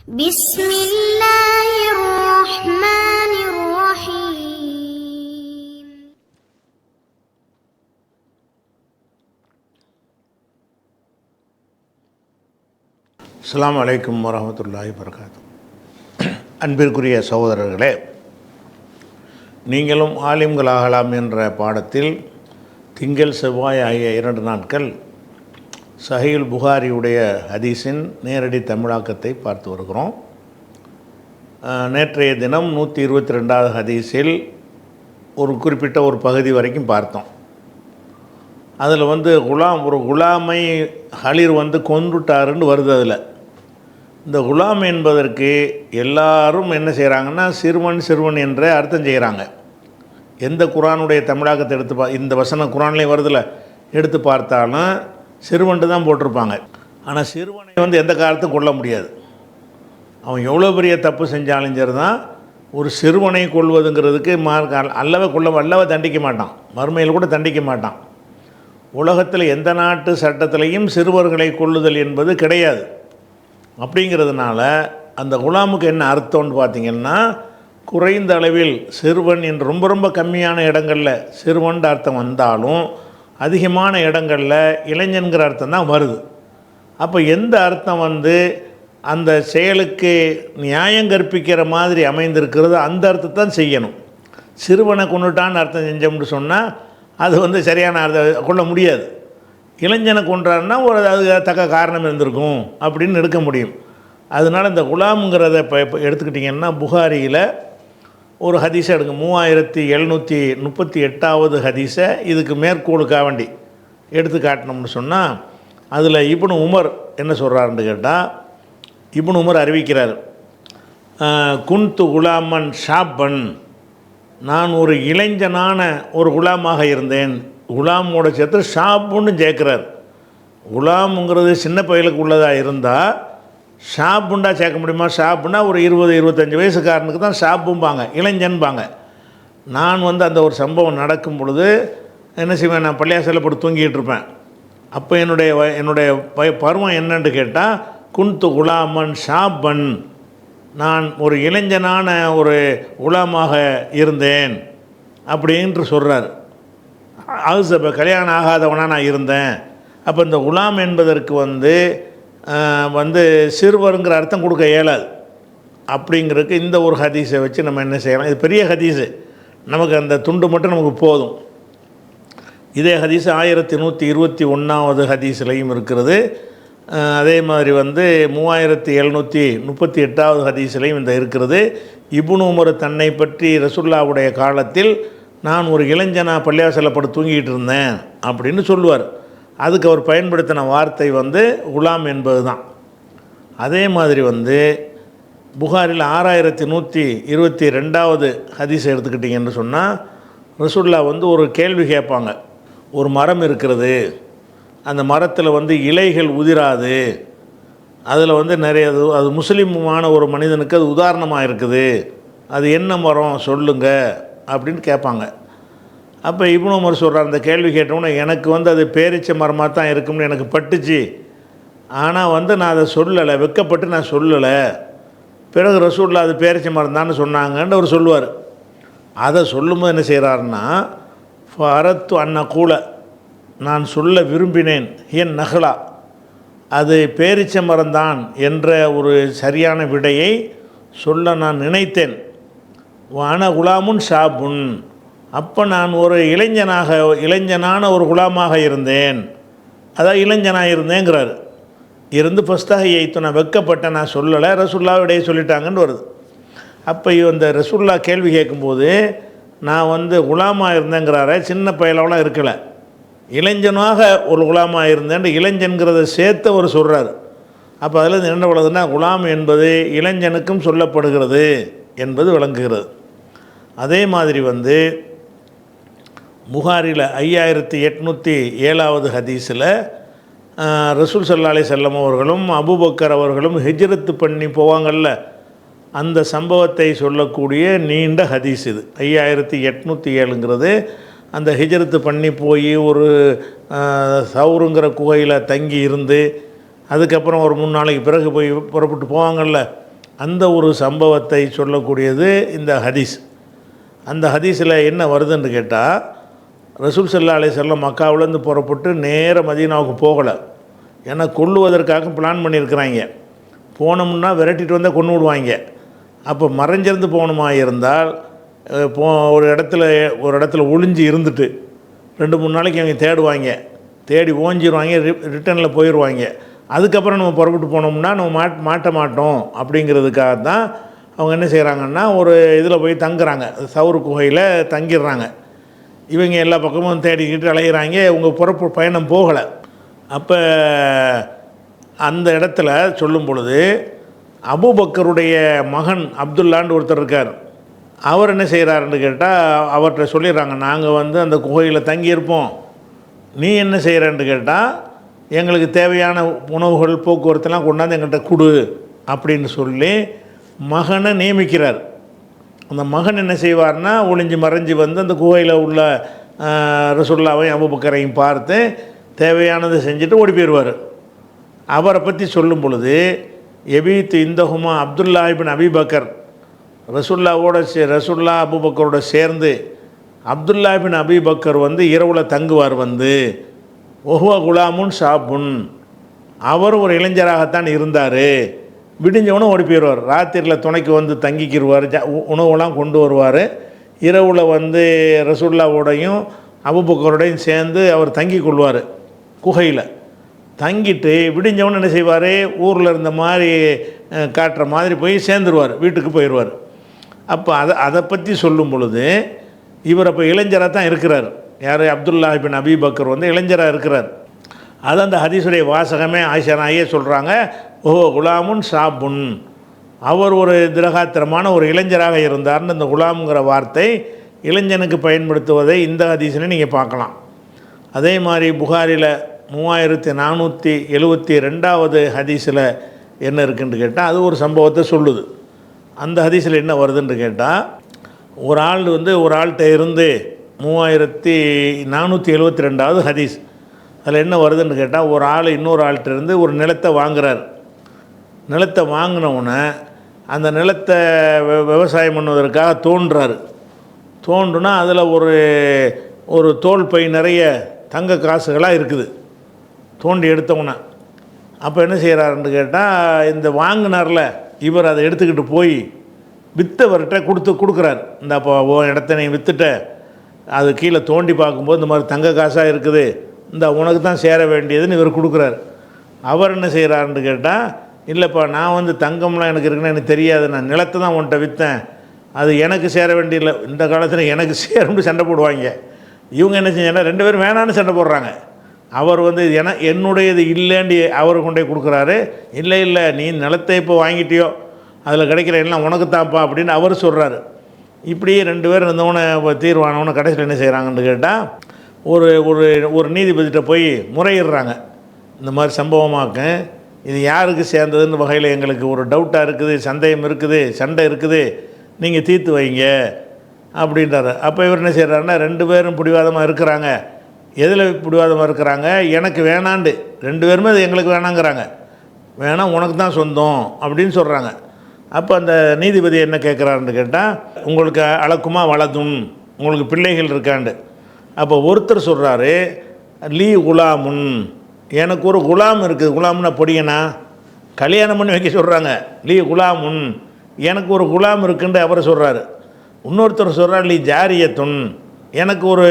بسم الله الرحمن الرحيم. அஸ்ஸலாமு அலைக்கும் வரஹ்மத்துல்லாஹி வபரகாத்துஹு. அன்பிற்குரிய சகோதரர்களே, நீங்களும் ஆலிம்கள் ஆகலாம் என்ற பாடத்தில் திங்கள் செவ்வாய் ஆகிய 2 நாட்கள் சஹீஹுல் புகாரியுடைய ஹதீஸின் நேரடி தமிழாக்கத்தை பார்த்து வருகிறோம். நேற்றைய தினம் 122வது ஹதீஸில் ஒரு குறிப்பிட்ட ஒரு பகுதி வரைக்கும் பார்த்தோம். அதில் ஒரு குலாமை ஹலீர் கொன்றுட்டாருன்னு வருது. அதில் இந்த குலாம் என்பதற்கு எல்லாரும் என்ன செய்கிறாங்கன்னா சிறுவன் என்ற அர்த்தம் செய்கிறாங்க. எந்த குரானுடைய தமிழாக்கத்தை எடுத்து இந்த வசனம் குரான்லேயும் வருதில்ல, எடுத்து பார்த்தாலும் சிறுவன்ட்டு தான் போட்டிருப்பாங்க. ஆனால் சிறுவனை எந்த காலத்தும் கொல்ல முடியாது. அவன் எவ்வளோ பெரிய தப்பு செஞ்சாலும் சரி தான், ஒரு சிறுவனை கொள்வதுங்கிறதுக்கு அல்லவே தண்டிக்க மாட்டான், மறுமையில் கூட தண்டிக்க மாட்டான். உலகத்தில் எந்த நாட்டு சட்டத்திலையும் சிறுவர்களை கொள்ளுதல் என்பது கிடையாது. அப்படிங்கிறதுனால அந்த குலாமுக்கு என்ன அர்த்தம்னு பார்த்திங்கன்னா, குறைந்த அளவில் சிறுவன் என்று ரொம்ப கம்மியான இடங்களில் சிறுவன்ற அர்த்தம் வந்தாலும் அதிகமான இடங்களில் இளைஞன்கிற அர்த்தம் தான் வருது. அப்போ எந்த அர்த்தம் அந்த செயலுக்கு நியாயம் கற்பிக்கிற மாதிரி அமைந்திருக்கிறது, அந்த அர்த்தத்தை தான் செய்யணும். சிறுவனை கொண்டுட்டான்னு அர்த்தம் செஞ்சோம்னு சொன்னால் அது சரியான அர்த்தம் கொள்ள முடியாது. இளைஞனை கொன்றாருன்னா ஒரு அது தக்க காரணம் இருந்திருக்கும் அப்படின்னு எடுக்க முடியும். அதனால் இந்த குலாம்ங்கிறத இப்போ எடுத்துக்கிட்டிங்கன்னா, புகாரியில் ஒரு ஹதீஸை எடுங்க, 3738வது ஹதீஸை இதுக்கு மேற்கோளுக்காக வேண்டி எடுத்து காட்டினோம்னு சொன்னால், அதில் இப்னு உமர் என்ன சொல்கிறாருன்னு கேட்டால், இப்னு உமர் அறிவிக்கிறார், குன்து குலாமன் ஷாப்பன், நான் ஒரு இளைஞனான ஒரு குலாமாக இருந்தேன். குலாமோட சேர்த்து ஷாப்புன்னு சேர்க்குறார். குலாமுங்கிறது சின்ன பயலுக்கு உள்ளதாக இருந்தால் ஷாப்புண்டா சேர்க்க முடியுமா? ஷாப்புன்னா ஒரு 20-25 வயசுக்காரனுக்கு தான் ஷாப்பும்பாங்க, இளைஞன்பாங்க. நான் அந்த ஒரு சம்பவம் நடக்கும் பொழுது என்ன செய்வேன், நான் பள்ளியாசலில் போட்டு தூங்கிட்டு இருப்பேன். அப்போ என்னுடைய பருவம் என்னன்னு கேட்டால், குன்து குலாமன் ஷாப்பன், நான் ஒரு இளைஞனான ஒரு குலாமாக இருந்தேன் அப்படின்ட்டு சொல்கிறார். அது கல்யாணம் ஆகாதவனாக நான் இருந்தேன். அப்போ இந்த குலாம் என்பதற்கு சிறுவருங்கிற அர்த்தம் கொடுக்க இயலாது. அப்படிங்கிறதுக்கு இந்த ஒரு ஹதீஸை வச்சு நம்ம என்ன செய்யலாம், இது பெரிய ஹதீஸு, நமக்கு அந்த துண்டு மட்டும் நமக்கு போதும். இதே ஹதீஸ் 1121வது ஹதீஸ்லையும் இருக்கிறது. அதே மாதிரி 3738வது ஹதீஸ்லையும் இருக்கிறது. இப்னு உமர் தன்னை பற்றி ரசூலுல்லாஹ்வுடைய காலத்தில் நான் ஒரு இளைஞனா பள்ளியாசலில் படுத்து தூங்கிட்டு இருந்தேன் அப்படின்னு சொல்லுவார். அதுக்கு அவர் பயன்படுத்தின வார்த்தை குலாம் என்பது தான். அதே மாதிரி புகாரில் 6122வது ஹதீஸை எடுத்துக்கிட்டிங்கன்னு சொன்னால், ரசூலுல்லாஹ் ஒரு கேள்வி கேட்பாங்க. ஒரு மரம் இருக்கிறது, அந்த மரத்தில் இலைகள் உதிராது, அதில் நிறைய அது முஸ்லீமான ஒரு மனிதனுக்கு அது உதாரணமாக இருக்குது, அது என்ன மரம் சொல்லுங்க அப்படின்னு கேட்பாங்க. அப்போ இப்னு உமர் சொல்கிறார், அந்த கேள்வி கேட்டோன்னே எனக்கு அது பேரிச்ச மரமாக தான் இருக்கும்னு எனக்கு பட்டுச்சு. ஆனால் நான் அதை சொல்லலை, வெட்கப்பட்டு நான் சொல்லலை. பிறகு ரசூலுல்லாஹ் அது பேரிச்ச மரம் தான் சொன்னாங்கன்னு அவர் சொல்லுவார். அதை சொல்லும்போது என்ன செய்கிறாருன்னா, ஃபரத்து அன்னகூல, நான் சொல்ல விரும்பினேன், என் நகலா, அது பேரிச்ச மரம்தான் என்ற ஒரு சரியான விடையை சொல்ல நான் நினைத்தேன். வான குலாமுன் ஷாப்புன், அப்போ நான் ஒரு இளைஞனான ஒரு குலாமாக இருந்தேன், அதான் இளைஞனாக இருந்தேங்கிறார். இருந்து ஃபஸ்ட்டாக எய்த்து, நான் வெட்கப்பட்டேன், நான் சொல்லலை, ரசூலுல்லாஹ்விடையே சொல்லிட்டாங்கன்னு வருது. அப்போ இந்த ரசூலுல்லாஹ் கேள்வி கேட்கும்போது நான் குலாமாக இருந்தேங்கிறார, சின்ன பயலவெலாம் இருக்கலை, இளைஞனாக ஒரு குலாமாக இருந்தேன், இளைஞன்கிறத சேர்த்து அவர் சொல்கிறார். அப்போ அதில் என்ன விளங்குதுன்னா, குலாம் என்பது இளைஞனுக்கும் சொல்லப்படுகிறது என்பது விளங்குகிறது. அதே மாதிரி புகாரில் 5807வது ஹதீஸில் ரசூல் ஸல்லல்லாஹு அலைஹி வஸல்லம் அவர்களும் அபூபக்கர் அவர்களும் ஹிஜ்ரத்து பண்ணி போவாங்கள்ல, அந்த சம்பவத்தை சொல்லக்கூடிய நீண்ட ஹதீஸ் இது. 5807ங்கிறது அந்த ஹிஜ்ரத்து பண்ணி போய் ஒரு சவுருங்கிற குகையில் தங்கி இருந்து அதுக்கப்புறம் ஒரு 3 நாளைக்கு பிறகு போய் புறப்பட்டு போவாங்கள்ல, அந்த ஒரு சம்பவத்தை சொல்லக்கூடியது இந்த ஹதீஸ். அந்த ஹதீஸில் என்ன வருதுன்னு கேட்டால், ரசூல் ஸல்லல்லாஹு அலைஹி வஸல்லம் மக்காவிலேருந்து புறப்பட்டு நேர மதீனாவுக்கு போகலை. ஏன்னா கொல்லுவதற்காக பிளான் பண்ணியிருக்கிறாங்க. போனோம்னா விரட்டிட்டு வந்தால் கொண்டு விடுவாங்க. அப்போ மறைஞ்சிருந்து போகணுமா இருந்தால் ஒரு இடத்துல ஒளிஞ்சு இருந்துட்டு 2-3 நாளைக்கு அவங்க தேடுவாங்க. தேடி ஓஞ்சிடுவாங்க, ரிட்டனில் போயிடுவாங்க. அதுக்கப்புறம் நம்ம புறப்பட்டு போனோம்னா நம்ம மாட்ட மாட்டோம். அப்படிங்கிறதுக்காக தான் அவங்க என்ன செய்கிறாங்கன்னா, ஒரு இதில் போய் தங்குறாங்க, சவுர் குகையில் தங்கிடுறாங்க. இவங்க எல்லா பக்கமும் தேடிக்கிட்டு அலைகிறாங்க. இவங்க பயணம் போகலை. அப்போ அந்த இடத்துல சொல்லும் பொழுது அபூபக்கருடைய மகன் அப்துல்லான்னு ஒருத்தர் இருக்கார். அவர் என்ன செய்கிறாருன்னு கேட்டால், அவர்கிட்ட சொல்லிடுறாங்க, நாங்கள் அந்த குகையில் தங்கியிருப்போம், நீ என்ன செய்கிறேன்னு கேட்டால் எங்களுக்கு தேவையான உணவுகள் போக்குவரத்துலாம் கொண்டாந்து எங்கள்கிட்ட கொடு அப்படின்னு சொல்லி மகனை நியமிக்கிறார். அந்த மகன் என்ன செய்வார்னா, ஒளிஞ்சு மறைஞ்சி அந்த குகையில் உள்ள ரசூலுல்லாவையும் அபூபக்கரையும் பார்த்து தேவையானதை செஞ்சுட்டு ஓடி போயிடுவார். அவரை பற்றி சொல்லும் பொழுது, எபீத் இந்தஹுமா அப்துல்லா இப்னு அபி பக்கர், ரசூல்லா அபூபக்கரோட சேர்ந்து அப்துல்லா இப்னு அபி பக்கர் இரவில் தங்குவார். ஒஹுவ குலாமுன் ஷாபுன், அவர் ஒரு இளைஞராகத்தான் இருந்தார். விடிஞ்சவனும் ஓடி போயிடுவார். ராத்திரியில் துணைக்கு தங்கிக்கிடுவார், உணவுலாம் கொண்டு வருவார். இரவில் ரசூல்லாவோடையும் அபூபக்கரோடையும் சேர்ந்து அவர் தங்கி கொள்வார் குகையில். தங்கிட்டு விடிஞ்சவனு என்ன செய்வார், ஊரில் இருந்த மாதிரி காட்டுற மாதிரி போய் சேர்ந்துருவார், வீட்டுக்கு போயிடுவார். அப்போ அதை பற்றி சொல்லும் பொழுது இவர் அப்போ இளைஞராக தான் இருக்கிறார். யார், அப்துல்லா இப்னு அபி பக்கர் இளைஞராக இருக்கிறார். அது அந்த ஹதீஸுடைய வாசகமே ஆயிஷா நாயே சொல்கிறாங்க, ஓ குலாமுன் ஷாபுன், அவர் ஒரு திரகாத்திரமான ஒரு இளைஞராக இருந்தார்னு இந்த குலாம்ங்கிற வார்த்தை இளைஞனுக்கு பயன்படுத்துவதை இந்த ஹதீஸில் நீங்கள் பார்க்கலாம். அதே மாதிரி புகாரில் 3472 ஹதீஸில் என்ன இருக்குன்னு கேட்டால், அது ஒரு சம்பவத்தை சொல்லுது. அந்த ஹதீஸில் என்ன வருதுன்னு கேட்டால், ஒரு ஆள் ஒரு ஆள்கிட்ட இருந்து 3472 ஹதீஸ். அதில் என்ன வருதுன்னு கேட்டால், ஒரு ஆள் இன்னொரு ஆள்கிட்ட இருந்து ஒரு நிலத்தை வாங்குகிறார். நிலத்தை வாங்கினவுடனே அந்த நிலத்தை விவசாயம் பண்ணுவதற்காக தோன்றுனா அதில் ஒரு தோல் பை நிறைய தங்க காசுகளாக இருக்குது. தோண்டி எடுத்தவுடனே அப்போ என்ன செய்கிறாருன்னு கேட்டால், இந்த வாங்கினார்ல இவர் அதை எடுத்துக்கிட்டு போய் விற்றவர்கிட்ட கொடுக்குறார். இந்த அப்போ இடத்த நீ விற்றுட்ட, அது கீழே தோண்டி பார்க்கும்போது இந்த மாதிரி தங்க காசாக இருக்குது, இந்த உனக்கு தான் சேர வேண்டியதுன்னு இவர் கொடுக்குறார். அவர் என்ன செய்கிறாருன்னு கேட்டால், இல்லைப்பா நான் தங்கம்லாம் எனக்கு இருக்குன்னு எனக்கு தெரியாது, நான் நிலத்தை தான் உன்கிட்ட விற்றேன், அது எனக்கு சேர வேண்டியதில்லை, இந்த காலத்தில் எனக்கு சேரும்னு சண்டை போடுவாங்க. இவங்க என்ன செஞ்சாங்கன்னா 2 பேரும் வேணான்னு சண்டை போடுறாங்க. அவர் என்னுடையது இல்லைன்னு அவர் கொண்டே கொடுக்குறாரு. இல்லை நீ நிலத்தை இப்போ வாங்கிட்டியோ, அதில் கிடைக்கிற எல்லாம் உனக்கு தான்ப்பா அப்படின்னு அவர் சொல்கிறாரு. இப்படியே 2 பேர் இருந்தவனை தீர்வானவனை கடைசியில் என்ன செய்கிறாங்கன்னு கேட்டால், ஒரு நீதிபதிகிட்ட போய் முறையிடுறாங்க. இந்த மாதிரி சம்பவமாக்க இது யாருக்கு சேர்ந்ததுன்னு வகையில் எங்களுக்கு ஒரு டவுட்டாக இருக்குது, சந்தேகம் இருக்குது, சண்டை இருக்குது, நீங்கள் தீர்த்து வைங்க அப்படின்றாரு. அப்போ இவர் என்ன செய்கிறாருன்னா, 2 பேரும் பிடிவாதமாக இருக்கிறாங்க. எதில் பிடிவாதமாக இருக்கிறாங்க, எனக்கு வேணாண்டு 2 பேருமே அது எங்களுக்கு வேணாங்கிறாங்க. வேணாம் உனக்கு தான் சொந்தம் அப்படின்னு சொல்கிறாங்க. அப்போ அந்த நீதிபதி என்ன கேட்குறாருன்னு கேட்டால், உங்களுக்கு அழக்குமா வலதும், உங்களுக்கு பிள்ளைகள் இருக்காண்டு. அப்போ ஒருத்தர் சொல்கிறாரு, லீ குலாமுன், எனக்கு ஒரு குலாம் இருக்குது, குலாம்னா பொடியனா, கல்யாணம் பண்ணி வைக்க சொல்கிறாங்க. லீ குலாமுன், எனக்கு ஒரு குலாம் இருக்குன்னு அவர் சொல்கிறாரு. இன்னொருத்தர் சொல்கிறார், லீ ஜாரியத்துன், எனக்கு ஒரு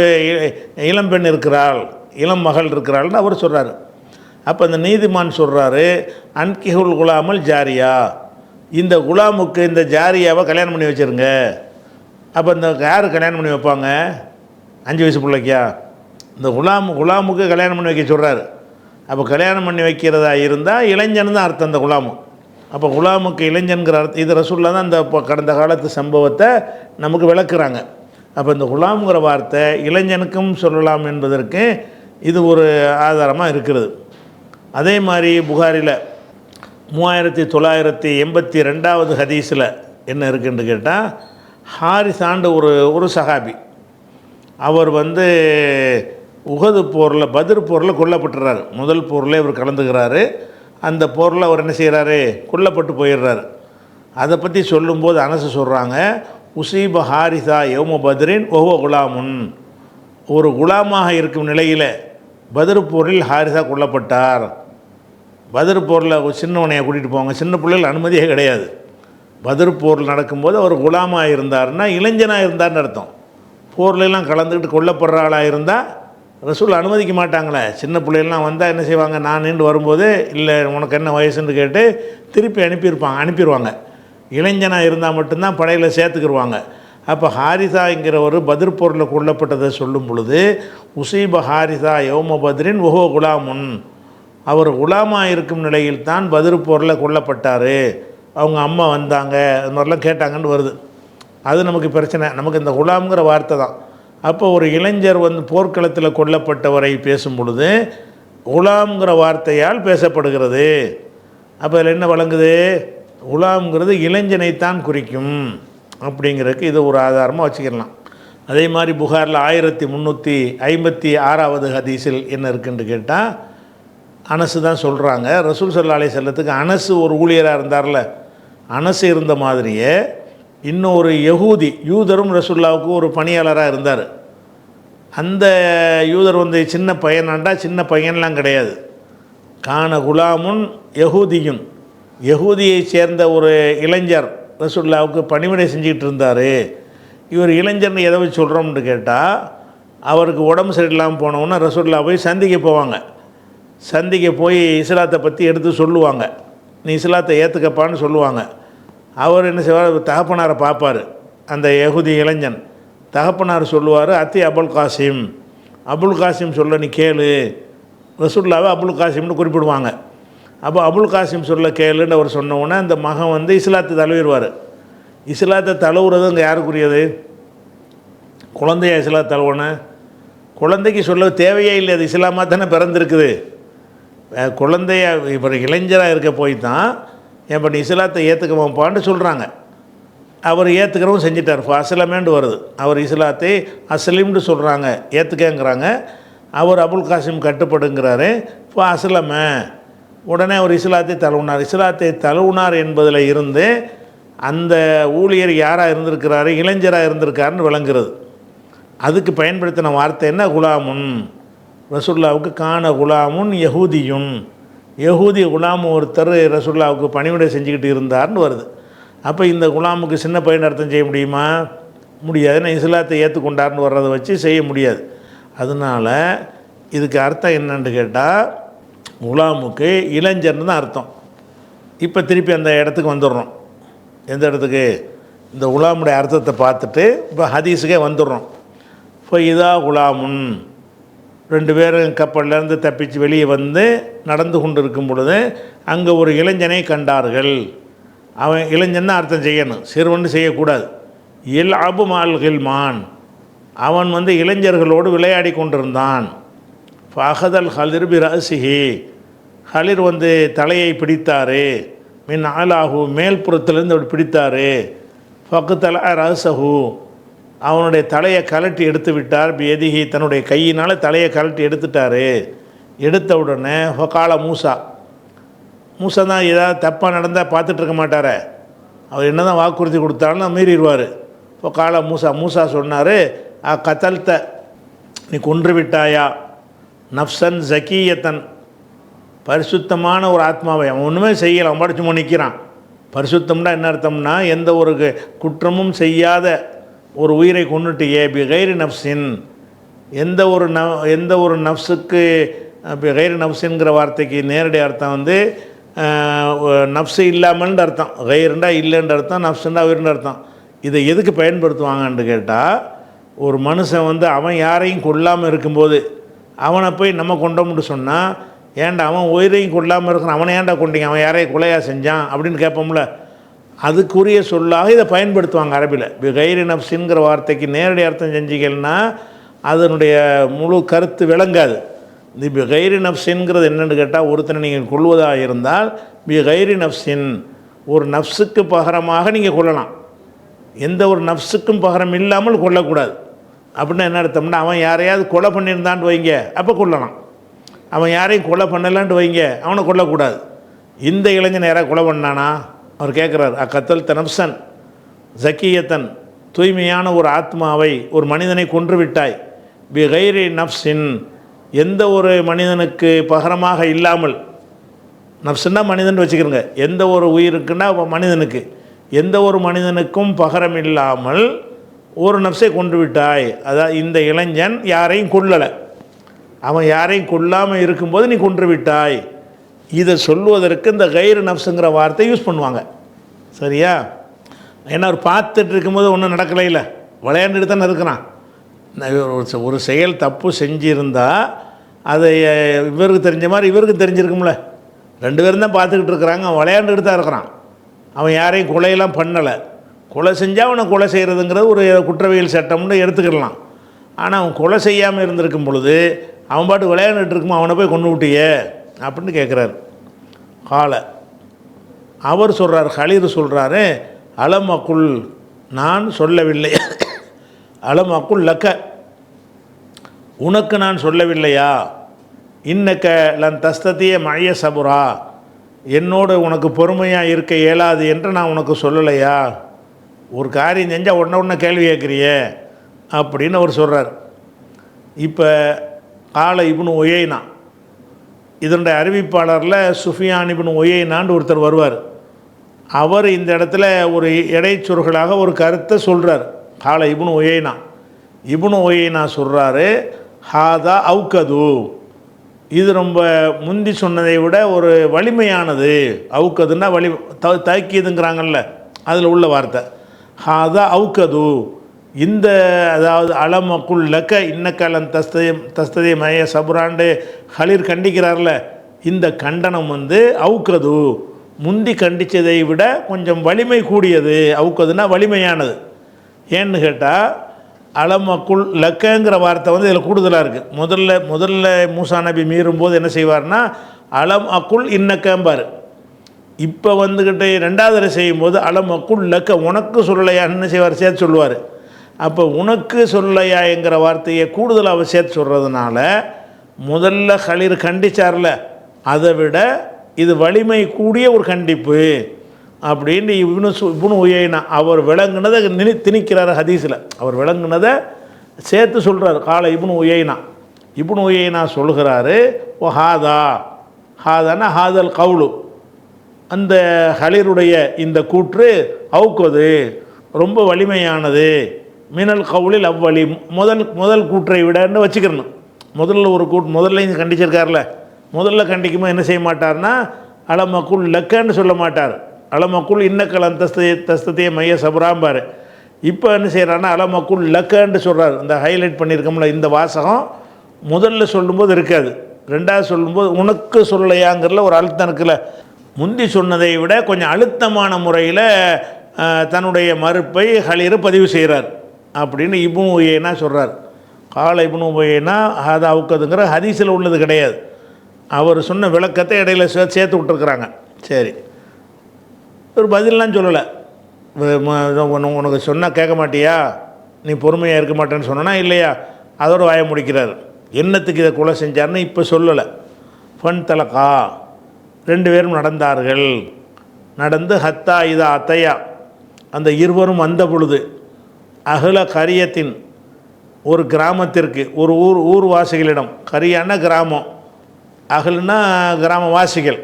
இளம்பெண் இருக்கிறாள், இளம் மகள் இருக்கிறாள்னு அவர் சொல்கிறார். அப்போ அந்த நீதிமான் சொல்கிறாரு, அன்கிஹுல் குலாமல் ஜாரியா, இந்த குலாமுக்கு இந்த ஜாரியாவை கல்யாணம் பண்ணி வச்சுருங்க. அப்போ இந்த யார் கல்யாணம் பண்ணி வைப்பாங்க, 5 வயசு பிள்ளைக்கா? இந்த குலாமுக்கு கல்யாணம் பண்ணி வைக்க சொல்கிறாரு. அப்போ கல்யாணம் பண்ணி வைக்கிறதா இருந்தால் இளைஞன் தான் அர்த்தம் அந்த குலாமு. அப்போ குலாமுக்கு இளைஞன்கிற அர்த்தம். இது ரசூலுல்லாஹ் தான் இந்த கடந்த காலத்து சம்பவத்தை நமக்கு விளக்குறாங்க. அப்போ இந்த குலாம்ங்கிற வார்த்தை இளைஞனுக்கும் சொல்லலாம் என்பதற்கு இது ஒரு ஆதாரமாக இருக்கிறது. அதே மாதிரி புகாரில் 3982 ஹதீஸில் என்ன இருக்குன்னு கேட்டால், ஹாரிசாண்டு ஒரு சஹாபி, அவர் உஹது போரில், பத்ர் போரில் கொல்லப்பட்டுறாரு. முதல் போரில் இவர் கலந்துக்கிறாரு. அந்த போரில் அவர் என்ன செய்கிறாரு, கொல்லப்பட்டு போயிடுறாரு. அதை பற்றி சொல்லும்போது அனசு சொல்கிறாங்க, உசீப ஹாரிசா யௌம பத்ரின் ஒவ்வொ குலாமுன், ஒரு குலாமாக இருக்கும் நிலையில் பத்ர் போரில் ஹாரிசா கொல்லப்பட்டார். பத்ர் போரில் ஒரு சின்னவனையை கூட்டிகிட்டு போவாங்க, சின்ன பிள்ளைகள் அனுமதியே கிடையாது. பத்ர் போரில் நடக்கும்போது அவர் குலாமாக இருந்தார்னா இளைஞனாக இருந்தார்னு அர்த்தம். போர்லாம் கலந்துக்கிட்டு கொல்லப்படுற ஆளாக இருந்தால் ரசூல் அனுமதிக்க மாட்டாங்களே. சின்ன பிள்ளைகள்லாம் வந்தால் என்ன செய்வாங்க, நான் நின்று வரும்போது இல்லை உனக்கு என்ன வயசுன்னு கேட்டு திருப்பி அனுப்பிடுவாங்க. இளைஞனாக இருந்தால் மட்டும்தான் படையில் சேர்த்துக்கிடுவாங்க. அப்போ ஹாரிசாங்கிற ஒரு பத்ர் போரில் கொல்லப்பட்டதை சொல்லும் பொழுது உசீப ஹாரிசா யௌம பத்ரின் ஒஹோ குலாமுன், அவர் குலாமாக இருக்கும் நிலையில் தான் பத்ர் போரில் கொல்லப்பட்டார், அவங்க அம்மா வந்தாங்க, அது மாதிரிலாம் கேட்டாங்கன்னு வருது. அது நமக்கு பிரச்சனை. நமக்கு இந்த குலாம்ங்கிற வார்த்தை தான். அப்போ ஒரு இளைஞர் வந்து போர்க்களத்தில் கொல்லப்பட்டவரை பேசும் பொழுது குலாம்ங்கிற வார்த்தையால் பேசப்படுகிறது. அப்போ அதில் என்ன வழங்குது, குலாம்ங்கிறது இளைஞனைத்தான் குறிக்கும் அப்படிங்கிறதுக்கு இது ஒரு ஆதாரமாக வச்சுக்கலாம். அதே மாதிரி புகாரில் 1356வது ஹதீஸில் என்ன இருக்குன்னு கேட்டால், அனசு தான் சொல்கிறாங்க, ரசூல் ஸல்லல்லாஹு அலைஹி வஸல்லத்துக்கு அனசு ஒரு ஊழியராக இருந்தார்ல, அனசு இருந்த மாதிரியே இன்னொரு யகூதி யூதரும் ரசூலுல்லாவுக்கு ஒரு பணியாளராக இருந்தார். அந்த யூதர் வந்து சின்ன பையனாண்டா, சின்ன பையன்லாம் கிடையாது, கான குலாமுன் யகூதியுன், யகூதியை சேர்ந்த ஒரு இளைஞர் ரசூலுல்லாவுக்கு பணிவிடை செஞ்சுக்கிட்டு இருந்தார். இவர் இளைஞர்னு எதை வச்சு சொல்கிறோம்னு கேட்டால், அவருக்கு உடம்பு சரியில்லாமல் போனவுன்னா ரசூலுல்லா போய் சந்திக்க போவாங்க. சந்திக்க போய் இஸ்லாத்தை பற்றி எடுத்து சொல்லுவாங்க, நீ இஸ்லாத்தை ஏற்றுக்கப்பான்னு சொல்லுவாங்க. அவர் என்ன செய்வார், தகப்பனாரை பார்ப்பார். அந்த யகுதி இளைஞன் தகப்பனார் சொல்லுவார், அத்தி அபுல் காசிம், அபுல் காசிம் சொல்ல நீ கேளு, ரசூலுல்லாவை அபுல் காசிம்னு குறிப்பிடுவாங்க. அப்போ அபுல் காசிம் சொல்ல கேளுன்னு அவர் சொன்னவுடனே அந்த மகன் வந்து இஸ்லாத்தை தழுவிடுவார். இஸ்லாத்தை தழுவுறது அங்கே யாருக்குரியது, குழந்தையா இஸ்லாத்தை தழுவணும்? குழந்தைக்கு சொல்ல தேவையே இல்லை, அது இஸ்லாமாக தானே பிறந்திருக்குது. குழந்தைய இப்போ இளைஞராக இருக்க போய் தான் இப்போ நீ இஸ்லாத்தை ஏற்றுக்கமாப்பான்னு சொல்கிறாங்க. அவர் ஏற்றுக்கிறவும் செஞ்சிட்டார். இப்போ அஸ்லமேண்டு வருது, அவர் இஸ்லாத்தை அஸ்லிம்னு சொல்கிறாங்க, ஏற்றுக்கங்கிறாங்க. அவர் அபுல் காசிம் கட்டுப்படுங்கிறாரு. இப்போ அஸ்லம உடனே அவர் இஸ்லாத்தை தழுவினார். இஸ்லாத்தை தழுவினார் என்பதில் இருந்து அந்த ஊழியர் யாராக இருந்திருக்கிறாரு, இளைஞராக இருந்திருக்காருன்னு விளங்குறது. அதுக்கு பயன்படுத்தின வார்த்தை என்ன, குலாமுன். ரசூலுல்லாவுக்கு கான குலாமுன் யஹூதியுன், யஹூதி குலாம் ஒருத்தர் ரசூலுல்லாவுக்கு பணிவிடை செஞ்சுக்கிட்டு இருந்தார்னு வருது. அப்போ இந்த குலாமுக்கு சின்ன பையன் அர்த்தம் செய்ய முடியுமா? முடியாது. நான் இஸ்லாத்தை ஏற்றுக்கொண்டார்னு வர்றதை வச்சு செய்ய முடியாது. அதனால் இதுக்கு அர்த்தம் என்னன்னு கேட்டால், குலாமுக்கு இளைஞர்னு தான் அர்த்தம். இப்போ திருப்பி அந்த இடத்துக்கு வந்துடுறோம். எந்த இடத்துக்கு, இந்த குலாமுடைய அர்த்தத்தை பார்த்துட்டு இப்போ ஹதீஸுக்கே வந்துடுறோம். இப்போ இதா குலாமுன், ரெண்டு பேரும் கப்பல்லேருந்து தப்பிச்சு வெளியே வந்து நடந்து கொண்டு இருக்கும் பொழுது அங்கே ஒரு இளைஞனை கண்டார்கள். அவன் இளைஞன் தான் அர்த்தம் செய்யணும், சிறுவன் செய்யக்கூடாது. எல் அபு மால் கில்மான், அவன் வந்து இளைஞர்களோடு விளையாடி கொண்டிருந்தான். ஃபஹதல் ஹலிர் பி ரசிஹி, ஹலிர் வந்து தலையை பிடித்தார். மின் ஆலாஹு, மேல்புறத்திலேருந்து அப்படி பிடித்தார். ஃபக்குத்தல ரசஹு, அவனுடைய தலையை கலட்டி எடுத்து விட்டார். எதிகி, தன்னுடைய கையினால் தலையை கலட்டி எடுத்துட்டார். எடுத்த உடனே ஃபகால மூசா, மூசா தான் ஏதாவது தப்பாக நடந்தால் பார்த்துட்டு இருக்க மாட்டார், அவர் என்ன தான் வாக்குறுதி கொடுத்தாலும் மீறிடுவார். ஃபகால மூசா, மூசா சொன்னார், கத்தல்த, நீ கொன்று விட்டாயா, நஃப்சன் ஜக்கியத்தன், பரிசுத்தமான ஒரு ஆத்மாவை. அவன் ஒன்றுமே செய்யலை, அவன் படிச்சு நிற்கிறான். பரிசுத்தம்னா என்ன அர்த்தம்னா, எந்த ஒரு குற்றமும் செய்யாத ஒரு உயிரை கொண்டுட்டியே. பிகைரி நஃப்ஸின், எந்த ஒரு நஃப்ஸுக்கு, பிகைரி நஃப்ஸின்கிற வார்த்தைக்கு நேரடி அர்த்தம் வந்து நஃப்ஸு இல்லாமல்னு அர்த்தம். கைருண்டா இல்லைன்ற அர்த்தம், நஃப்ஸுண்டா உயிர்ன்ற அர்த்தம். இதை எதுக்கு பயன்படுத்துவாங்கன்னு கேட்டால், ஒரு மனுஷன் வந்து அவன் யாரையும் கொல்லாமல் இருக்கும்போது அவனை போய் நம்ம கொண்டோம்னு சொன்னால், ஏன்டா அவன் உயிரையும் கொல்லாமல் இருக்கிறான், அவனை ஏன்டா கொண்டீங்க, அவன் யாரையும் கொலையாக செஞ்சான் அப்படின்னு கேட்போம்ல, அதுக்குரிய சொல்லாக இதை பயன்படுத்துவாங்க அரபியில். பிகைரி நஃப்ஸின்கிற வார்த்தைக்கு நேரடி அர்த்தம் செஞ்சிக்கலன்னா அதனுடைய முழு கருத்து விளங்காது. இந்த பிகைரி நஃப்ஸின்கிறது என்னென்னு கேட்டால், ஒருத்தனை நீங்கள் கொள்வதாக இருந்தால் பிகைரி நஃப்ஸின், ஒரு நஃப்ஸுக்கு பகரமாக நீங்கள் கொள்ளலாம், எந்த ஒரு நஃப்ஸுக்கும் பகரம் இல்லாமல் கொல்லக்கூடாது. அப்படின்னா என்ன அர்த்தம்னா, அவன் யாரையாவது கொலை பண்ணியிருந்தான்னு வைங்க, அப்போ கொல்லலாம். அவன் யாரையும் கொலை பண்ணலான்ட்டு வைங்க, அவனை கொல்லக்கூடாது. இந்த இளைஞன் யாராவது கொலை பண்ணானா, அவர் கேட்குறார், அக்கத்தல் தனப்சன் ஜக்கியத்தன், தூய்மையான ஒரு ஆத்மாவை, ஒரு மனிதனை கொன்று விட்டாய், பி கைரி நப்சின், எந்த ஒரு மனிதனுக்கு பகரமாக இல்லாமல், நப்சுன்னா மனிதன் வச்சுக்கிறோங்க, எந்த ஒரு உயிருக்குன்னா மனிதனுக்கு, எந்த ஒரு மனிதனுக்கும் பகரம் இல்லாமல் ஒரு நப்சை கொன்று விட்டாய். அதாவது இந்த இளைஞன் யாரையும் கொல்லலை, அவன் யாரையும் கொல்லாமல் இருக்கும்போது நீ கொன்று விட்டாய். இதை சொல்லுவதற்கு இந்த கைரு நப்ஸுங்கிற வார்த்தை யூஸ் பண்ணுவாங்க. சரியா? ஏன்னா அவர் பார்த்துட்டு இருக்கும்போது ஒன்றும் நடக்கலை, இல்லை விளையாண்டுட்டு தானே இருக்கிறான். ஒரு செயல் தப்பு செஞ்சுருந்தால் அதை இவருக்கு தெரிஞ்ச மாதிரி இவருக்கு தெரிஞ்சிருக்கும்ல. ரெண்டு பேரும் தான் பார்த்துக்கிட்டு இருக்கிறாங்க, அவன் விளையாண்டுக்கிட்டு தான் இருக்கிறான். அவன் யாரையும் கொலையெல்லாம் பண்ணலை. கொலை செஞ்சால் அவனை கொலை செய்கிறதுங்கிறது ஒரு குற்றவியல் சட்டம்னு எடுத்துக்கிடலாம். ஆனால் அவன் கொலை செய்யாமல் இருந்திருக்கும் பொழுது அவன் பாட்டு விளையாண்டுட்டு இருக்குமோ அவனை போய் கொண்டு விட்டியே அப்படின்னு கேட்குறாரு. காலை அவர் சொல்கிறார், ஹலீர் சொல்கிறாரு, அலம் அக்குள், நான் சொல்லவில்லை, அலம் அக்குள் லக்க, உனக்கு நான் சொல்லவில்லையா, இன்னக்க லன் தஸ்தத்திய மழைய சபுரா, என்னோடு உனக்கு பொறுமையாக இருக்க இயலாது என்று நான் உனக்கு சொல்லலையா, ஒரு காரியம் செஞ்சால் உடனே கேள்வி கேட்குறியே அப்படின்னு அவர் சொல்கிறார். இப்போ கால இப்னு உயைனா, இதனுடைய அறிவிப்பாளரில் சுஃபியான் இப்னு உயைனான்னு ஒருத்தர் வருவார். அவர் இந்த இடத்துல ஒரு இடைச்சொற்களாக ஒரு கருத்தை சொல்கிறார். கால இப்னு உயைனா, இப்னு உயைனா சொல்கிறாரு, ஹாதா அவுக்கது, இது ரொம்ப முந்தி சொன்னதை விட ஒரு வலிமையானது. அவுக்கதுன்னா வலி தாக்கியதுங்கிறாங்கல்ல, அதில் உள்ள வார்த்தை. ஹாதா அவுக்கது, இந்த அதாவது அலமக்குள் லக்க இன்னக்கலன் தஸ்ததே மய சபுராண்டு ஹலீர் கண்டிக்கிறார்ல, இந்த கண்டனம் அவுக்கது, முந்தி கண்டித்ததை விட கொஞ்சம் வலிமை கூடியது. அவுக்கதுன்னா வலிமையானது. ஏன்னு கேட்டால் அலமக்குள் லக்கங்கிற வார்த்தை இதில் கூடுதலாக இருக்குது. முதல்ல மூசா நபி மீறும்போது என்ன செய்வார்னா அலம் அக்குள் இன்னக்கம்பார். இப்போ ரெண்டாவது செய்யும்போது அலம் அக்குள் லக்க, உனக்கு சொல்லலையா என்ன செய்வார், சேர்த்து சொல்லுவார். அப்போ உனக்கு சொல்லலையா என்கிற வார்த்தையை கூடுதலாக அவர் சேர்த்து சொல்கிறதுனால முதல்ல ஹலீர் கண்டிச்சார்ல, அதை விட இது வலிமை கூடிய ஒரு கண்டிப்பு அப்படின்னு இப்னு உயைனா அவர் விளங்குனதை திணிக்கிறார் ஹதீஸில். அவர் விளங்குனதை சேர்த்து சொல்கிறார். கால இப்னு உயைனா சொல்கிறாரு, ஓ ஹாதா, ஹாதானா ஹாதல் கவுலு, அந்த ஹலீருடைய இந்த கூற்று அவுக்கது ரொம்ப வலிமையானது, மினல் கவுலில் அவ்வளி, முதல் கூற்றை விடன்னு வச்சுக்கிறணும். முதல்ல ஒரு முதல்ல இங்கே கண்டிச்சிருக்கார்ல, முதல்ல கண்டிக்கும்போது என்ன செய்ய மாட்டார்னா அலமக்குள் லக்கன்னு சொல்ல மாட்டார், அலமக்குள் இன்னக்கல் தஸ்தத்தையே மைய சபுராம்பார். இப்போ என்ன செய்கிறாருன்னா அலமக்குள் லக்கன்னு சொல்கிறார். இந்த ஹைலைட் பண்ணியிருக்கோம்ல, இந்த வாசகம் முதல்ல சொல்லும்போது இருக்காது, ரெண்டாவது சொல்லும்போது உனக்கு சொல்லலையாங்கிறதுல ஒரு அழுத்தம் இருக்குல்ல. முந்தி சொன்னதை விட கொஞ்சம் அழுத்தமான முறையில் தன்னுடைய மறுப்பை ஹலீர் பதிவு செய்கிறார் அப்படின்னு இப்னு உயைனா சொல்கிறார். கால இப்னு உயைனா ஹாதா அவுக்கதுங்கிற ஹதீஸில் உள்ளது கிடையாது. அவர் சொன்ன விளக்கத்தை இடையில சேர்த்து விட்டுருக்குறாங்க. சரி, ஒரு பதிலெலாம் சொல்லலை. உனக்கு சொன்னால் கேட்க மாட்டியா, நீ பொறுமையாக இருக்க மாட்டேன்னு சொன்னா இல்லையா, அதோடு வாய முடிக்கிறார். என்னத்துக்கு இதை கொலை செஞ்சார்னு இப்போ சொல்லலை. ஃபன் தலக்கா, ரெண்டு பேரும் நடந்தார்கள். நடந்து ஹத்தா இதா அத்தையா, அந்த இருவரும் வந்த பொழுது, அகல கரியத்தின், ஒரு கிராமத்திற்கு, ஒரு ஊர்வாசிகளிடம், கரியான கிராமம், அகல்னா கிராமவாசிகள்,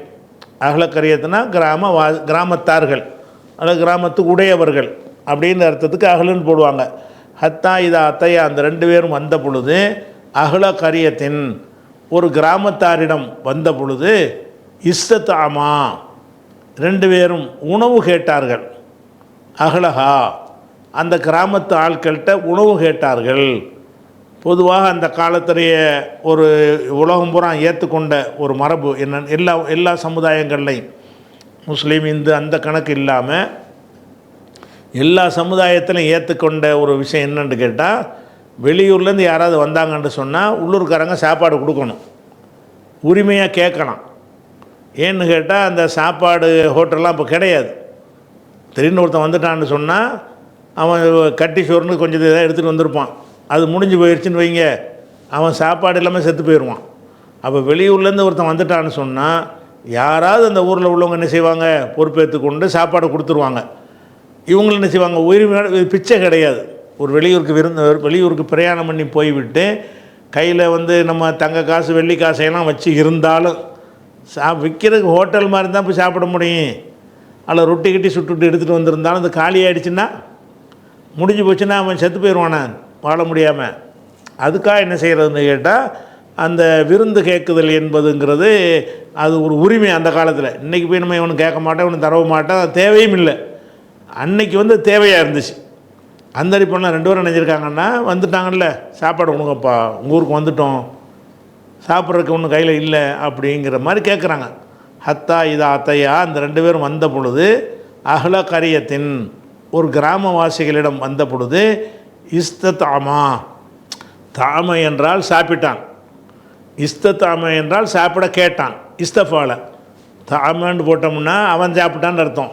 அகல கரியத்துனா கிராமத்தார்கள் அல்லது கிராமத்துக்கு உடையவர்கள் அப்படின்ற அர்த்தத்துக்கு அகலுன்னு போடுவாங்க. ஹத்தா இதா அத்தையா, அந்த ரெண்டு பேரும் வந்த பொழுது, அகல கரியத்தின், ஒரு கிராமத்தாரிடம் வந்த பொழுது, இஸ்தத்தாமா, ரெண்டு பேரும் உணவு கேட்டார்கள். அகலஹா, அந்த கிராமத்து ஆட்கள்கிட்ட உணவு கேட்டார்கள். பொதுவாக அந்த காலத்துடைய ஒரு உலகம் பூரா ஏற்றுக்கொண்ட ஒரு மரபு என்ன, எல்லா சமுதாயங்கள்லையும், முஸ்லீம் இந்து அந்த கணக்கு இல்லாமல் எல்லா சமுதாயத்திலையும் ஏற்றுக்கொண்ட ஒரு விஷயம் என்னென்னு கேட்டால், வெளியூர்லேருந்து யாராவது வந்தாங்கன்னு சொன்னால் உள்ளூர்காரங்க சாப்பாடு கொடுக்கணும், உரிமையாக கேட்கலாம். ஏன்னு கேட்டால் அந்த சாப்பாடு ஹோட்டல்லாம் இப்போ கிடையாது. திடீர்னு ஒருத்தன் வந்துட்டான்னு சொன்னால் அவன் கட்டி சோறுன்னு கொஞ்சம் இதாக எடுத்துகிட்டு வந்திருப்பான், அது முடிஞ்சு போயிடுச்சுன்னு வைங்க, அவன் சாப்பாடு இல்லாமல் செத்து போயிடுவான். அப்போ வெளியூர்லேருந்து ஒருத்தன் வந்துட்டான்னு சொன்னால் யாராவது அந்த ஊரில் உள்ளவங்க என்ன செய்வாங்க, பொறுப்பேற்றுக்கொண்டு சாப்பாடு கொடுத்துருவாங்க. இவங்களும் என்ன செய்வாங்க, உரிமை பிச்சை கிடையாது. ஒரு வெளியூருக்கு பிரயாணம் பண்ணி போய்விட்டு கையில் வந்து நம்ம தங்க காசு வெள்ளி காசையெல்லாம் வச்சு இருந்தாலும் விற்கிறதுக்கு ஹோட்டல் மாதிரி தான் போய் சாப்பிட முடியும். அதில் ரொட்டி கட்டி சுட்டுட்டு எடுத்துகிட்டு வந்திருந்தாலும் அது காலி ஆகிடுச்சுன்னா, முடிஞ்சு போச்சுன்னா அவன் செத்து போயிடுவானே வாழ முடியாமல். அதுக்காக என்ன செய்கிறதுன்னு கேட்டால், அந்த விருந்து கேட்குதல் என்பதுங்கிறது அது ஒரு உரிமை அந்த காலத்தில். இன்றைக்கி போய் நம்ம இவனு கேட்க மாட்டேன், இவனு தரவ மாட்டேன், அது தேவையும் இல்லை. அன்னைக்கு வந்து தேவையாக இருந்துச்சு. அந்த அடிப்படையில் 2 பேரும் நினைஞ்சிருக்காங்கன்னா, வந்துட்டாங்கல்ல சாப்பாடு கொடுங்கப்பா, உங்கள் ஊருக்கு வந்துட்டோம், சாப்பிட்றதுக்கு ஒன்றும் கையில் இல்லை அப்படிங்கிற மாதிரி கேட்குறாங்க. ஹத்தா இதா அத்தையா, அந்த 2 பேரும் வந்த பொழுது அஹ்ல கரியத்தின், ஒரு கிராமவாசிகளிடம் வந்த பொழுது, இஸ்ததாமா, தாமை என்றால் சாப்பிட்டான், இஸ்ததாமை என்றால் சாப்பிட கேட்டான், இஸ்தஃபால தாமன்னு போட்டோம்னா அவன் சாப்பிட்டான்னு அர்த்தம்.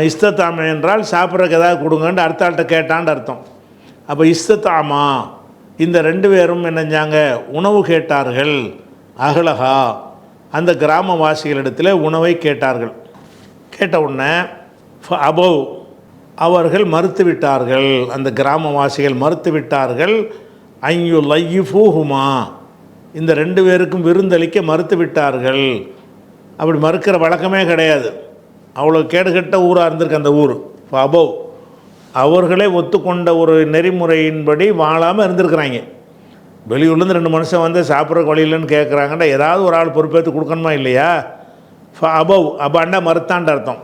இஸ்ததாமை என்றால் சாப்பிட்றதுக்கு ஏதாவது கொடுங்கன்னு அடுத்தாள்கிட்ட கேட்டான்னு அர்த்தம். அப்போ இஸ்ததாமா, இந்த 2 பேரும் என்னஞ்சாங்க, உணவு கேட்டார்கள். அகலஹா, அந்த கிராமவாசிகளிடத்தில் உணவை கேட்டார்கள். கேட்ட உடனே அபவ், அவர்கள் மறுத்து விட்டார்கள், அந்த கிராமவாசிகள் மறுத்து விட்டார்கள். ஐயு லைஃபூஹுமா, இந்த 2 பேருக்கும் விருந்தளிக்க மறுத்து விட்டார்கள். அப்படி மறுக்கிற வழக்கமே கிடையாது. அவ்வளோ கேடுகட்ட ஊராக இருந்திருக்கு அந்த ஊர். அபவ், அவர்களே ஒத்துக்கொண்ட ஒரு நெறிமுறையின்படி வாழாமல் இருந்திருக்கிறாங்க. வெளியூர்லேருந்து 2 மனுஷன் வந்து சாப்பிட்ற வழியிலன்னு கேட்குறாங்கன்னா, ஏதாவது ஒரு ஆள் பொறுப்பேற்று கொடுக்கணுமா இல்லையா? அபவ், அபாண்டா மறுத்தாண்ட அர்த்தம்.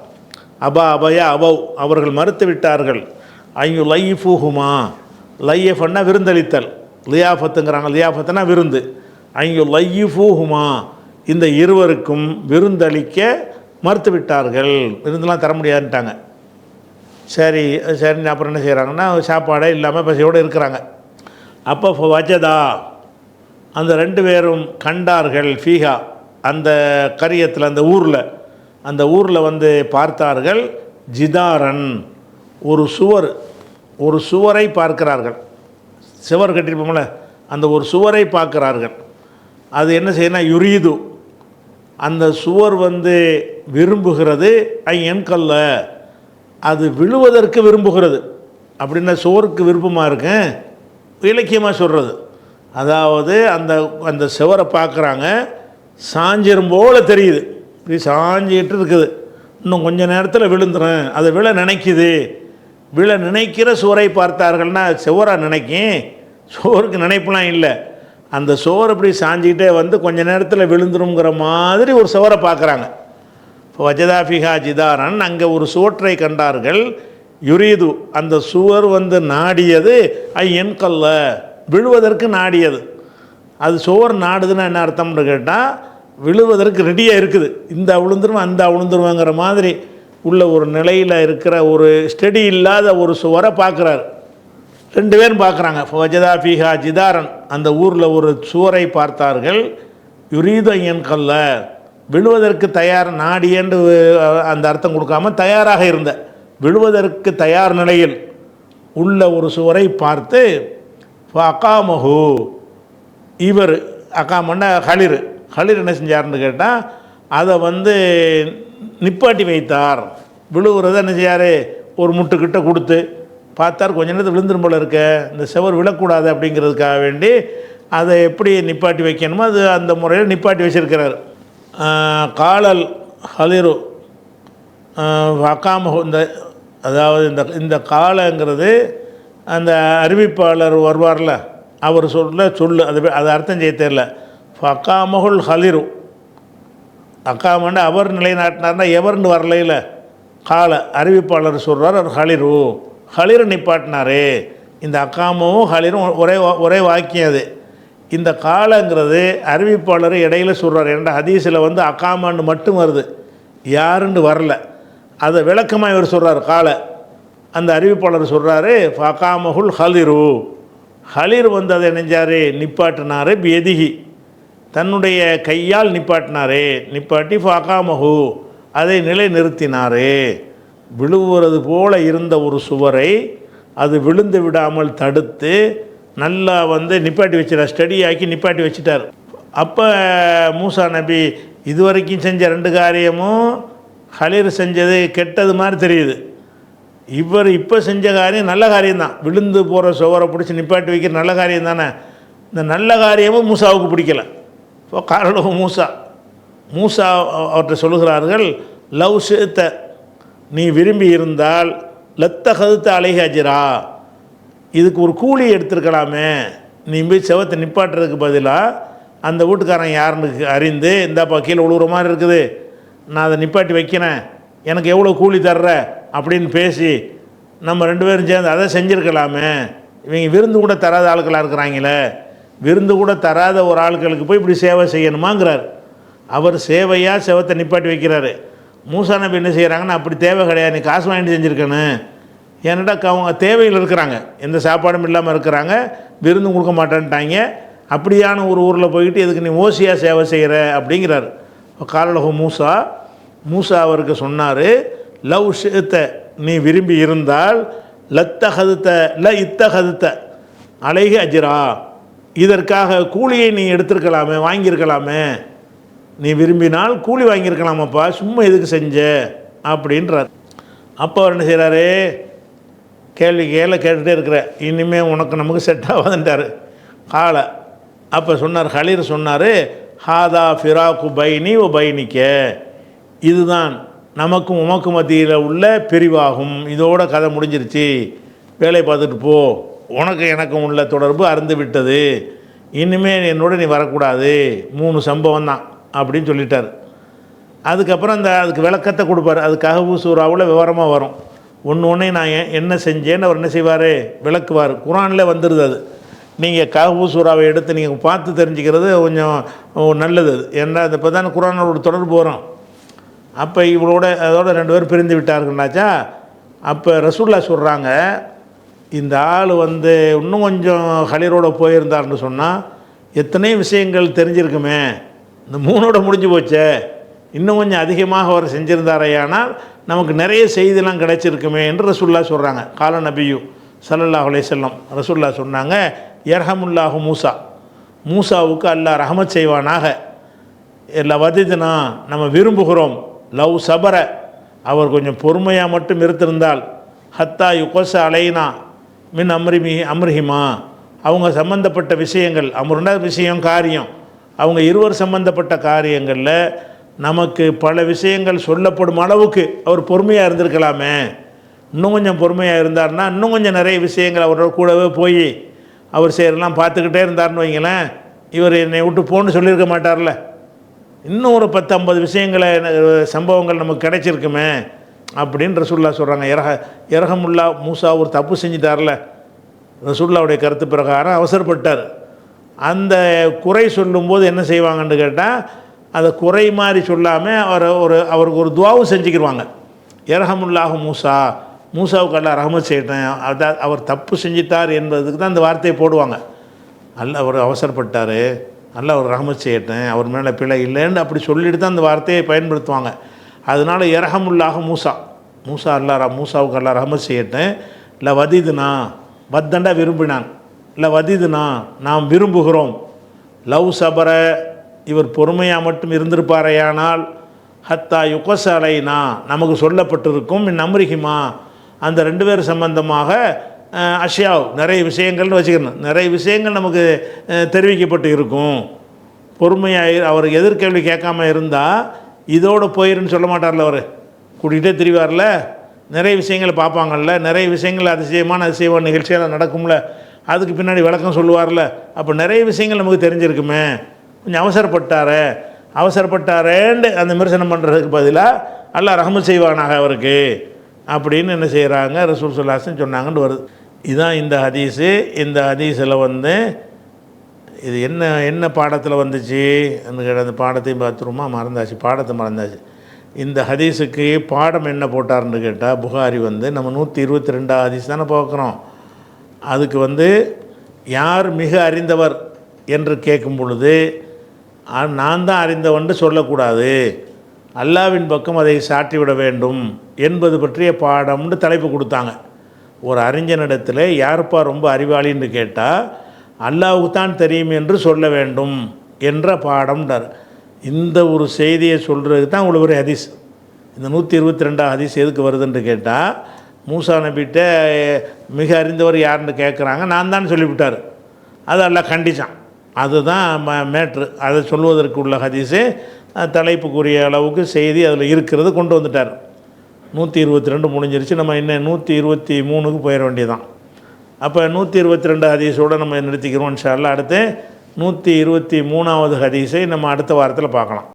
அபயா அபவ், அவர்கள் மறுத்து விட்டார்கள். ஐயு லைஃபூஹுமா, லையஃபன்னா விருந்தளித்தல், லியாஃபத்துங்கிறாங்க, லியாஃபத்துனா விருந்து. ஐயு லைஃபூஹுமா, இந்த இருவருக்கும் விருந்தளிக்க மறுத்து விட்டார்கள், விருந்தெல்லாம் தர முடியாதுன்ட்டாங்க. சரி அப்புறம் என்ன செய்கிறாங்கன்னா, சாப்பாடே இல்லாமல் பசியோடு இருக்கிறாங்க. அப்போ வஜதா, அந்த 2 பேரும் கண்டார்கள், ஃபீஹா, அந்த கரியத்தில், அந்த ஊரில் வந்து பார்த்தார்கள், ஜிதாரன், ஒரு சுவரை பார்க்கிறார்கள். சுவர் கட்டியிருப்போம்ல, அந்த ஒரு சுவரை பார்க்கிறார்கள். அது என்ன செய்யணும், யுரீது, அந்த சுவர் வந்து விரும்புகிறது, என்கல்ல, அது விழுவதற்கு விரும்புகிறது. அப்படின்னா சுவருக்கு விருப்பமாக இருக்கேன் இலக்கியமாக சொல்கிறது. அதாவது அந்த சுவரை பார்க்குறாங்க, சாஞ்சிரும் போல் தெரியுது, இப்படி சாஞ்சிக்கிட்டு இருக்குது, இன்னும் கொஞ்சம் நேரத்தில் விழுந்துடும், அதை விழ நினைக்கிற சுவரை பார்த்தார்கள்னா சுவராக நினைக்கும், சுவருக்கு நினைப்புலாம் இல்லை. அந்த சுவர் இப்படி சாஞ்சிக்கிட்டே வந்து கொஞ்சம் நேரத்தில் விழுந்துருங்கிற மாதிரி ஒரு சுவரை பார்க்குறாங்க. இப்போ வஜதாஃபிஹா ஜிதாரன், அங்கே ஒரு சுவற்றை கண்டார்கள். யுரீது, அந்த சுவர் வந்து நாடியது, என்கல்ல, விழுவதற்கு நாடியது. அது சுவர் நாடுதுன்னா என்ன அர்த்தம்னு கேட்டால், விழுவதற்கு ரெடியாக இருக்குது, இந்த விழுந்துருவோம் அந்த விழுந்துருவாங்கிற மாதிரி உள்ள ஒரு நிலையில் இருக்கிற ஒரு ஸ்டெடி இல்லாத ஒரு சுவரை பார்க்குறாரு. 2 பேரும் பார்க்குறாங்க. வஜதாஃபிஹா ஜிதாரன், அந்த ஊரில் ஒரு சுவரை பார்த்தார்கள். யுரீது என்கல்ல, விழுவதற்கு தயார், நாடியன்று அந்த அர்த்தம் கொடுக்காம தயாராக இருந்த, விழுவதற்கு தயார் நிலையில் உள்ள ஒரு சுவரை பார்த்து, அகாமஹு, இவர் அகாமன்னா ஹலிர் என்ன செஞ்சார்னு கேட்டால், அதை வந்து நிப்பாட்டி வைத்தார். விழுவுறத என்ன செய்யார், ஒரு முட்டுக்கிட்ட கொடுத்து பார்த்தார், கொஞ்ச நேரத்தில் விழுந்துரும் போல இருக்க, இந்த சுவர் விழக்கூடாது அப்படிங்கிறதுக்காக வேண்டி அதை எப்படி நிப்பாட்டி வைக்கணுமோ அது அந்த முறையில் நிப்பாட்டி வச்சிருக்கிறார். காலல் ஹலிரு அகாமஹு, அதாவது இந்த காலங்கிறது அந்த அறிவிப்பாளர் வருவார்ல, அவர் சொல்லு அது அர்த்தம் செய்ய தெரியல. அகாமஹுல் ஹலிரு, அக்காமன்னு அவர் நிலைநாட்டினார்னா எவர்னு வரலையில், கால அறிவிப்பாளர் சொல்கிறார், அவர் ஹலிரு நிப்பாட்டினார். இந்த அக்காமவும் ஹலிரும் ஒரே வாக்கியம். அது இந்த காலங்கிறது அறிவிப்பாளர் இடையில சொல்கிறார். ஏன்னா ஹதீஸில் வந்து அக்காமான்னு மட்டும் வருது, யாருன்னு வரல. அதை விளக்கமாக இவர் சொல்கிறார். கால அந்த அறிவிப்பாளர் சொல்கிறாரு, அகாமஹுல் ஹலிர் வந்து அதை நெஞ்சார், நிப்பாட்டினார். எதிகி, தன்னுடைய கையால் நிப்பாட்டி அகாமஹு, அதை நிலை நிறுத்தினார். விழுவுறது போல இருந்த ஒரு சுவரை அது விழுந்து விடாமல் தடுத்து நல்லா வந்து நிப்பாட்டி வச்சிட்டார், ஸ்டடியாக்கி நிப்பாட்டி வச்சிட்டார். அப்போ மூசா நபி, இது வரைக்கும் செஞ்ச 2 காரியமும் ஹலீர் செஞ்சது கெட்டது மாதிரி தெரியுது. இவர் இப்போ செஞ்ச காரியம் நல்ல காரியம்தான். விழுந்து போகிற சுவரை பிடிச்சி நிப்பாட்டி வைக்கிற நல்ல காரியம் தானே. இந்த நல்ல காரியமும் மூசாவுக்கு பிடிக்கலை. இப்போ காரணம் மூசா அவர்கிட்ட சொல்லுகிறார்கள், லவ் சேத்த நீ விரும்பி இருந்தால் லத்த கதுத்த அலைக அஜிரா, இதுக்கு ஒரு கூலி எடுத்துருக்கலாமே. நீ போய் செவத்தை நிப்பாட்டுறதுக்கு பதிலாக அந்த வீட்டுக்காரன் யாருன்னு அறிந்து, இந்தாப்பா கீழே விழுவுற மாதிரி இருக்குது, நான் அதை நிப்பாட்டி வைக்கிறேன், எனக்கு எவ்வளோ கூலி தர்ற அப்படின்னு பேசி நம்ம 2 பேரும் சேர்ந்து அதை செஞ்சுருக்கலாமே. இவங்க விருந்து கூட தராத ஆட்களாக இருக்கிறாங்களே, விருந்து கூட தராத ஒரு ஆட்களுக்கு போய் இப்படி சேவை செய்யணுமாங்கிறார். அவர் சேவையாக செவத்தை நிப்பாட்டி வைக்கிறாரு. மூசா நபி என்ன செய்கிறாங்கன்னா, அப்படி தேவை கிடையாது, நீ காசு வாங்கிட்டு செஞ்சுருக்கணும். ஏன்னாடா அவங்க தேவையில் இருக்கிறாங்க, எந்த சாப்பாடும் இல்லாமல் இருக்கிறாங்க, விருந்து கொடுக்க மாட்டேன்ட்டாங்க. அப்படியான ஒரு ஊரில் போயிட்டு எதுக்கு நீ ஓசியாக சேவை செய்கிற அப்படிங்கிறார். காலலகு மூசா அவருக்கு சொன்னார், லவ் ஷேத்த நீ விரும்பி இருந்தால் லத்தகதுத்த இத்தகதுத்த அலைக அஜிரா, இதற்காக கூலியை நீ எடுத்திருக்கலாமே, வாங்கியிருக்கலாமே. நீ விரும்பினால் கூலி வாங்கியிருக்கலாமாப்பா, சும்மா எதுக்கு செஞ்ச அப்படின்றார். அப்போ அவர் என்ன செய்கிறாரு, கேள்வி கேட்டுகிட்டே இருக்கிற, இனிமேல் உனக்கு நமக்கு செட் ஆகாதுன்ட்டார் காலை. அப்போ சொன்னார், ஹலீர் சொன்னார், ஹாதா ஃபிராக்கு பைனி ஓ பைனிக்க, இதுதான் நமக்கும் உமக்கு மத்தியில் உள்ள பிரிவாகும், இதோட கதை முடிஞ்சிருச்சு, வேலை பார்த்துட்டு போ, உனக்கு எனக்கும் உள்ள தொடர்பு அறுந்து விட்டது, இனிமேல் என்னோட நீ வரக்கூடாது. 3 சம்பவம் தான் அப்படின்னு சொல்லிட்டார். அதுக்கப்புறம் அதுக்கு விளக்கத்தை கொடுப்பார். அது கஹ்ஃப் சூராவில் விவரமாக வரும். ஒன்று நான் என்ன செஞ்சேன்னு அவர் என்ன செய்வார், விளக்குவார். குர்ஆனில் வந்துடுது. அது நீங்கள் கஹ்ஃப் சூராவை எடுத்து நீங்கள் பார்த்து தெரிஞ்சுக்கிறது கொஞ்சம் நல்லது. ஏன்னா அது இப்போ தான் குர்ஆனோட தொடர்பு வரும். அப்போ இவளோட அதோட 2 பேர் பிரிந்து விட்டார்கள்னாச்சா. அப்போ ரசூலுல்லாஹ் சொல்கிறாங்க, இந்த ஆள் இன்னும் கொஞ்சம் ஹலீரோட போயிருந்தார்னு சொன்னால் எத்தனை விஷயங்கள் தெரிஞ்சிருக்குமே, இந்த 3ஓட முடிஞ்சு போச்சே, இன்னும் கொஞ்சம் அதிகமாக அவர் செஞ்சிருந்தாரையானால் நமக்கு நிறைய செய்திலாம் கிடைச்சிருக்குமே என்று ரசூலுல்லாஹ் சொல்கிறாங்க. கால நபியு ஸல்லல்லாஹு அலைஹி வஸல்லம் ரசூலுல்லாஹ் சொன்னாங்க, யர்ஹமுல்லாஹு மூசாவுக்கு அல்லாஹ் ரஹமத் செய்வானாக. எல்லா வதிதுனா நம்ம விரும்புகிறோம், லவ் சபர அவர் கொஞ்சம் பொறுமையாக மட்டும் இருந்திருந்தால், ஹத்தா யுகோச அலைனா மின் அம்ரிஹிமா அவங்க சம்பந்தப்பட்ட விஷயங்கள், அமருண்டா விஷயம் காரியம், அவங்க இருவர் சம்பந்தப்பட்ட காரியங்களில் நமக்கு பல விஷயங்கள் சொல்லப்படும் அளவுக்கு அவர் பொறுமையாக இருந்திருக்கலாமே. இன்னும் கொஞ்சம் பொறுமையாக இருந்தார்னா இன்னும் கொஞ்சம் நிறைய விஷயங்கள் அவரோட கூடவே போய் அவர் செய்யறதெல்லாம் பார்த்துக்கிட்டே இருந்தார்னு வைங்களேன், இவர் என்னை விட்டு போன்னு சொல்லியிருக்க மாட்டார்ல. இன்னும் ஒரு 10-50 விஷயங்களை சம்பவங்கள் நமக்கு கிடைச்சிருக்குமே அப்படின்னு ரசூலுல்லாஹ் சொல்கிறாங்க. இரஹமுல்லா மூசா ஒரு தப்பு செஞ்சிட்டார்ல, ரசூலுல்லாஹ்வுடைய கருத்து பிரகாரம் அவசரப்பட்டார். அந்த குறை சொல்லும்போது என்ன செய்வாங்கன்னு கேட்டால், அதை குறை மாதிரி சொல்லாமல் அவருக்கு ஒரு துவாவும் செஞ்சுக்கிடுவாங்க. இரஹமுல்லாஹு மூசாவுக்கு அல்லாஹ் ரஹமத் செய்யட்டேன், அதான் அவர் தப்பு செஞ்சிட்டார் என்பதுக்கு தான் அந்த வார்த்தையை போடுவாங்க. அல்லாஹ் அவர் அவசரப்பட்டார், அல்லாஹ் அவர் ரஹமத் செய்யட்டேன், அவர் மேலே பிழை இல்லைன்னு அப்படி சொல்லிட்டு தான் அந்த வார்த்தையை பயன்படுத்துவாங்க. அதனால் இரஹமுல்லாஹு மூசா அல்லாஹ் மூசாவுக்கு அல்லாஹ் ரஹமத் செய்யட்டேன், இல்லை வதிதுனா வத்தண்டா விரும்பினான், இல்லை வதிதுனா நாம் விரும்புகிறோம், லவ் சபர இவர் பொறுமையாக மட்டும் இருந்திருப்பாரையானால், ஹத்தா யுகச அலைனா நமக்கு சொல்லப்பட்டிருக்கும், அம்ரிஹிமா அந்த 2 பேர் சம்பந்தமாக அஷ்யாவ் நிறைய விஷயங்கள்னு வச்சுக்கணும், நிறைய விஷயங்கள் நமக்கு தெரிவிக்கப்பட்டு இருக்கும். பொறுமையாக அவர் எதிர்கேள்வி கேட்காம இருந்தால் இதோடு போயிருன்னு சொல்ல மாட்டார்ல, அவர் கூட்டிகிட்டே திரிவார்ல, நிறைய விஷயங்களை பார்ப்பாங்கள்ல, நிறைய விஷயங்கள் அதிசயமான நிகழ்ச்சியெல்லாம் நடக்கும்ல, அதுக்கு பின்னாடி விளக்கம் சொல்லுவார்ல. அப்போ நிறைய விஷயங்கள் நமக்கு தெரிஞ்சிருக்குமே, கொஞ்சம் அவசரப்பட்டாரேன்னு அந்த விமர்சனம் பண்ணுறதுக்கு பதிலாக அல்லாஹ் ரஹமத் செய்வானாக அவருக்கு அப்படின்னு என்ன செய்கிறாங்க ரசூல் ஸல்லல்லாஹு அலைஹி வஸல்லம் சொன்னாங்கன்னு வருது. இதுதான் இந்த ஹதீஸு. இந்த ஹதீஸில் இது என்ன பாடத்தில் வந்துச்சு அந்த பாடத்தையும் பார்த்துருமா, பாடத்தை மறந்தாச்சு. இந்த ஹதீஸுக்கு பாடம் என்ன போட்டார்னு கேட்டால், புகாரி நம்ம 122 ஹதீஸ் தானே பார்க்குறோம். அதுக்கு யார் மிக அறிந்தவர் என்று கேட்கும் பொழுது நான் தான் அறிந்தவன் சொல்லக்கூடாது, அல்லாவின் பக்கம் அதை சாட்டிவிட வேண்டும் என்பது பற்றிய பாடம்னு தலைப்பு கொடுத்தாங்க. ஒரு அறிஞனிடத்தில் யாருப்பா ரொம்ப அறிவாளின்னு கேட்டால் அல்லாவுக்கு தான் தெரியும் என்று சொல்ல வேண்டும் என்ற பாடம்ன்றார். இந்த ஒரு செய்தியை சொல்கிறதுக்கு தான் இவ்வளோ பெரிய ஹதீஸ். இந்த 122 ஹதீஸ் எதுக்கு வருதுன்னு கேட்டால், மூசா நபிகிட்ட மிக அறிந்தவர் யாருன்னு கேட்குறாங்க, நான் தான் சொல்லிவிட்டார். அது எல்லாம் கண்டிச்சான். அதுதான் மேட்ரு. அதை சொல்வதற்கு உள்ள ஹதீஸு தலைப்புக்குரிய அளவுக்கு செய்தி அதில் இருக்கிறது கொண்டு வந்துட்டார். 122 முடிஞ்சிருச்சு. நம்ம இன்னும் 123க்கு போயிட வேண்டியதான். அப்போ 122 ஹதீஸோடு நம்ம நிறுத்திக்கிறோம். இன்ஷா அல்லாஹ் அடுத்து 123வது ஹதீஸை நம்ம அடுத்த வாரத்தில் பார்க்கலாம்.